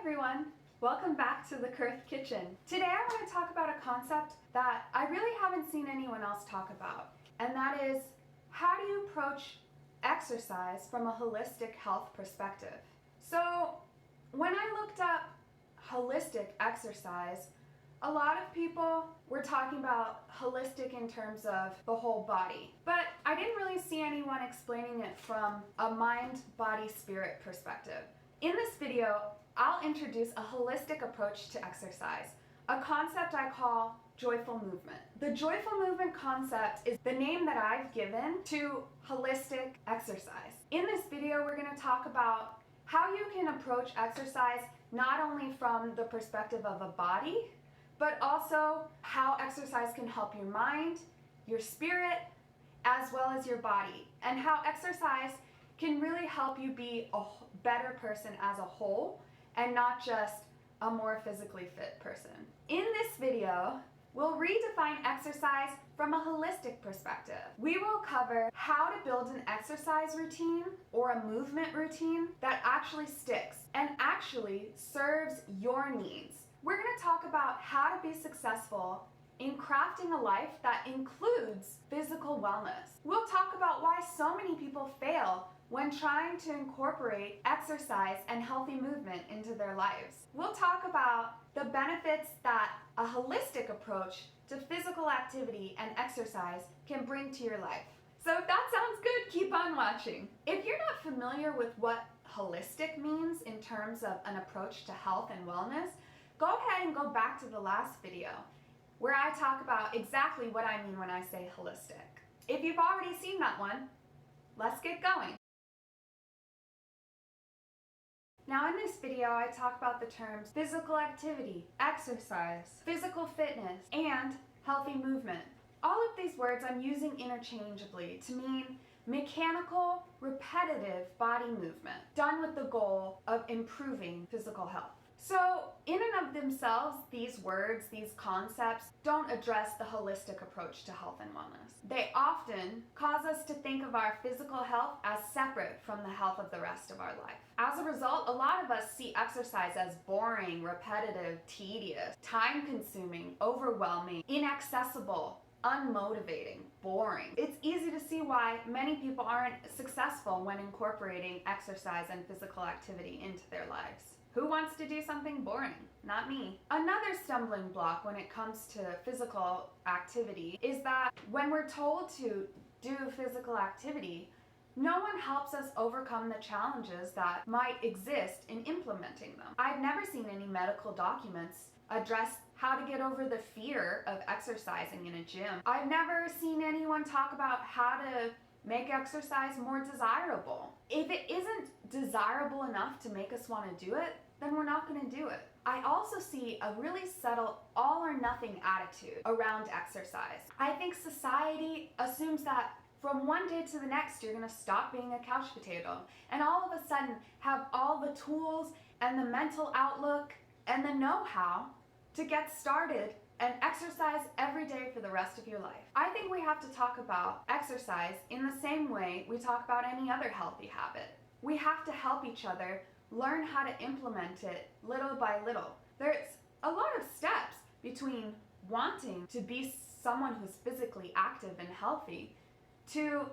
everyone! Welcome back to the Kurth Kitchen. Today I want to talk about a concept that I really haven't seen anyone else talk about, and that is how do you approach exercise from a holistic health perspective. So when I looked up holistic exercise, a lot of people were talking about holistic in terms of the whole body, but I didn't really see anyone explaining it from a mind, body, spirit perspective. In this video, I'll introduce a holistic approach to exercise, a concept I call joyful movement. The joyful movement concept is the name that I've given to holistic exercise. In this video, we're going to talk about how you can approach exercise not only from the perspective of a body, but also how exercise can help your mind, your spirit, as well as your body, and how exercise can really help you be a better person as a whole and not just a more physically fit person. In this video, we'll redefine exercise from a holistic perspective. We will cover how to build an exercise routine or a movement routine that actually sticks and actually serves your needs. We're going to talk about how to be successful in crafting a life that includes physical wellness. We'll talk about why so many people fail when trying to incorporate exercise and healthy movement into their lives. We'll talk about the benefits that a holistic approach to physical activity and exercise can bring to your life. So if that sounds good, keep on watching. If you're not familiar with what holistic means in terms of an approach to health and wellness, go ahead and go back to the last video where I talk about exactly what I mean when I say holistic. If you've already seen that one, let's get going. Now in this video, I talk about the terms physical activity, exercise, physical fitness, and healthy movement. All of these words I'm using interchangeably to mean mechanical, repetitive body movement done with the goal of improving physical health. So in and of themselves, these words, these concepts, don't address the holistic approach to health and wellness. They often cause us to think of our physical health as separate from the health of the rest of our life. As a result, a lot of us see exercise as boring, repetitive, tedious, time-consuming, overwhelming, inaccessible, unmotivating, boring. It's easy to see why many people aren't successful when incorporating exercise and physical activity into their lives. Who wants to do something boring? Not me. Another stumbling block when it comes to physical activity is that when we're told to do physical activity, no one helps us overcome the challenges that might exist in implementing them. I've never seen any medical documents address how to get over the fear of exercising in a gym. I've never seen anyone talk about how to make exercise more desirable. If it isn't desirable enough to make us want to do it, then we're not going to do it. I also see a really subtle all or nothing attitude around exercise. I think society assumes that from one day to the next, you're going to stop being a couch potato and all of a sudden have all the tools and the mental outlook and the know-how to get started and exercise every day for the rest of your life. I think we have to talk about exercise in the same way we talk about any other healthy habit. We have to help each other learn how to implement it little by little. There's a lot of steps between wanting to be someone who's physically active and healthy to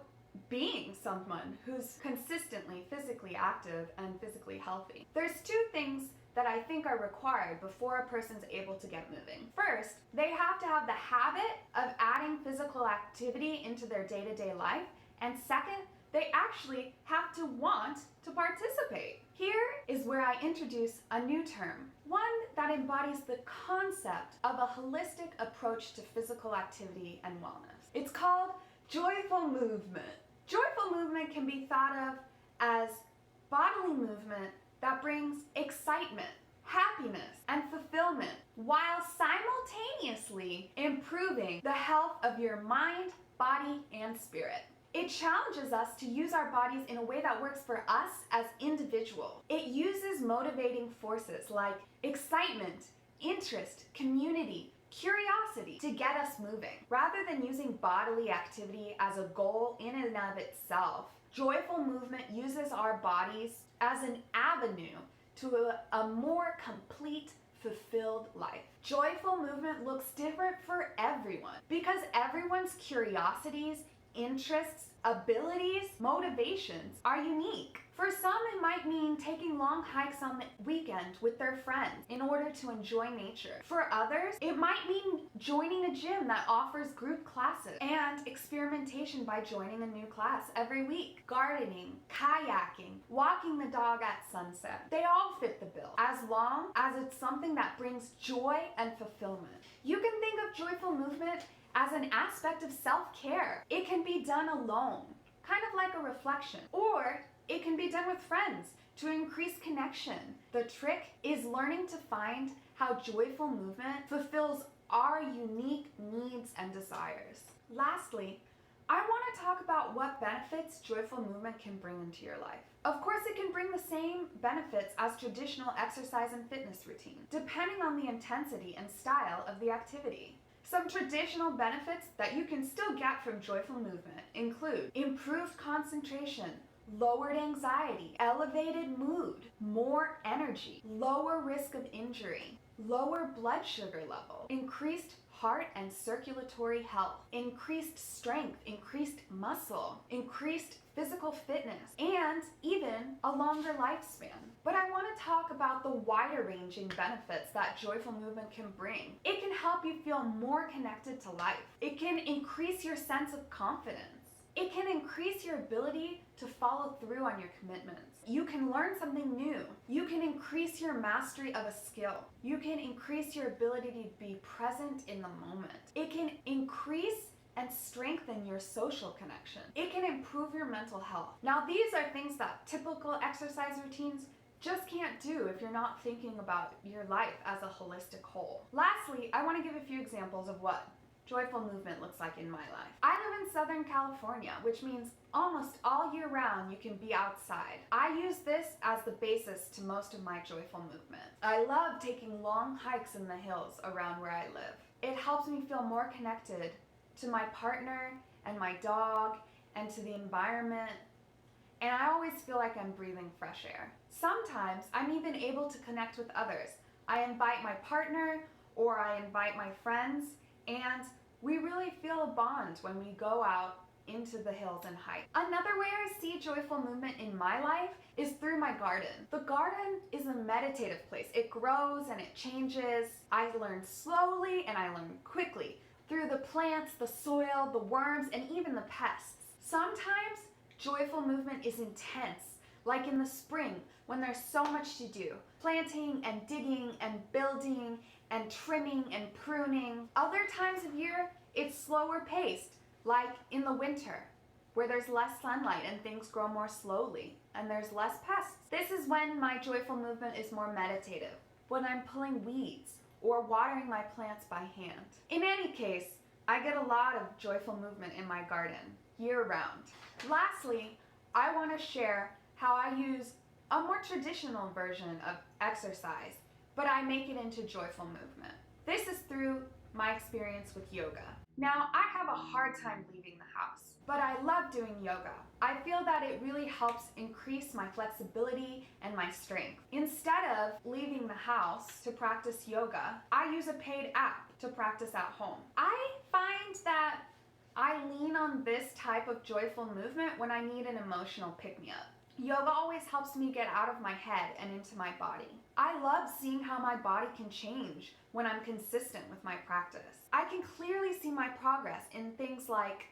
being someone who's consistently physically active and physically healthy. There's two things that I think are required before a person's able to get moving. First, they have to have the habit of adding physical activity into their day-to-day life. And second, they actually have to want to participate. Here is where I introduce a new term, one that embodies the concept of a holistic approach to physical activity and wellness. It's called joyful movement. Joyful movement can be thought of as bodily movement that brings excitement, happiness, and fulfillment while simultaneously improving the health of your mind, body, and spirit. It challenges us to use our bodies in a way that works for us as individuals. It uses motivating forces like excitement, interest, community, curiosity to get us moving. Rather than using bodily activity as a goal in and of itself, joyful movement uses our bodies as an avenue to a more complete, fulfilled life. Joyful movement looks different for everyone because everyone's curiosities, interests, abilities, motivations are unique. For some, it might mean taking long hikes on the weekend with their friends in order to enjoy nature. For others, it might mean joining a gym that offers group classes and experimentation by joining a new class every week. Gardening, kayaking, walking the dog at sunset. They all fit the bill as long as it's something that brings joy and fulfillment. You can think of joyful movement as an aspect of self-care. It can be done alone, kind of like a reflection, or it can be done with friends to increase connection. The trick is learning to find how joyful movement fulfills our unique needs and desires. Lastly, I want to talk about what benefits joyful movement can bring into your life. Of course, it can bring the same benefits as traditional exercise and fitness routine, depending on the intensity and style of the activity. Some traditional benefits that you can still get from joyful movement include improved concentration, lowered anxiety, elevated mood, more energy, lower risk of injury, lower blood sugar level, increased heart and circulatory health, increased strength, increased muscle, increased physical fitness, and even a longer lifespan. But I want to talk about the wider ranging benefits that joyful movement can bring. It can help you feel more connected to life. It can increase your sense of confidence. It can increase your ability to follow through on your commitments. You can learn something new. You can increase your mastery of a skill. You can increase your ability to be present in the moment. It can increase and strengthen your social connection. It can improve your mental health. Now, these are things that typical exercise routines just can't do if you're not thinking about your life as a holistic whole. Lastly, I want to give a few examples of what joyful movement looks like in my life. I live in Southern California, which means almost all year round you can be outside. I use this as the basis to most of my joyful movement. I love taking long hikes in the hills around where I live. It helps me feel more connected to my partner and my dog and to the environment, and I always feel like I'm breathing fresh air. Sometimes I'm even able to connect with others. I invite my partner or I invite my friends, and we really feel a bond when we go out into the hills and hike. Another way I see joyful movement in my life is through my garden. The garden is a meditative place. It grows and it changes. I learn slowly and I learn quickly through the plants, the soil, the worms, and even the pests. Sometimes joyful movement is intense, like in the spring when there's so much to do. Planting and digging and building and trimming and pruning. Other times of year, it's slower paced, like in the winter, where there's less sunlight and things grow more slowly and there's less pests. This is when my joyful movement is more meditative, when I'm pulling weeds or watering my plants by hand. In any case, I get a lot of joyful movement in my garden, year round. Lastly, I want to share how I use a more traditional version of exercise, but I make it into joyful movement. This is through my experience with yoga. Now, I have a hard time leaving the house, but I love doing yoga. I feel that it really helps increase my flexibility and my strength. Instead of leaving the house to practice yoga, I use a paid app to practice at home. I find that I lean on this type of joyful movement when I need an emotional pick-me-up. Yoga always helps me get out of my head and into my body. I love seeing how my body can change when I'm consistent with my practice. I can clearly see my progress in things like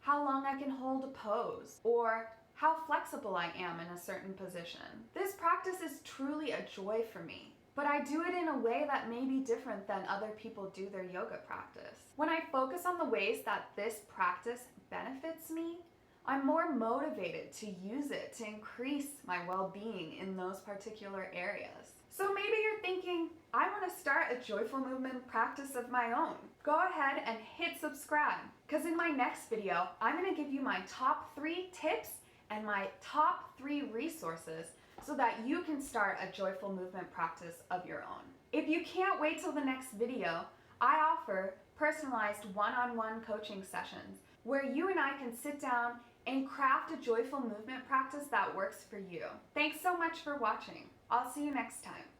how long I can hold a pose or how flexible I am in a certain position. This practice is truly a joy for me, but I do it in a way that may be different than other people do their yoga practice. When I focus on the ways that this practice benefits me, I'm more motivated to use it to increase my well-being in those particular areas. So maybe you're thinking, I want to start a joyful movement practice of my own. Go ahead and hit subscribe, because in my next video, I'm going to give you my top 3 tips and my top 3 resources so that you can start a joyful movement practice of your own. If you can't wait till the next video, I offer personalized one-on-one coaching sessions where you and I can sit down and craft a joyful movement practice that works for you. Thanks so much for watching. I'll see you next time.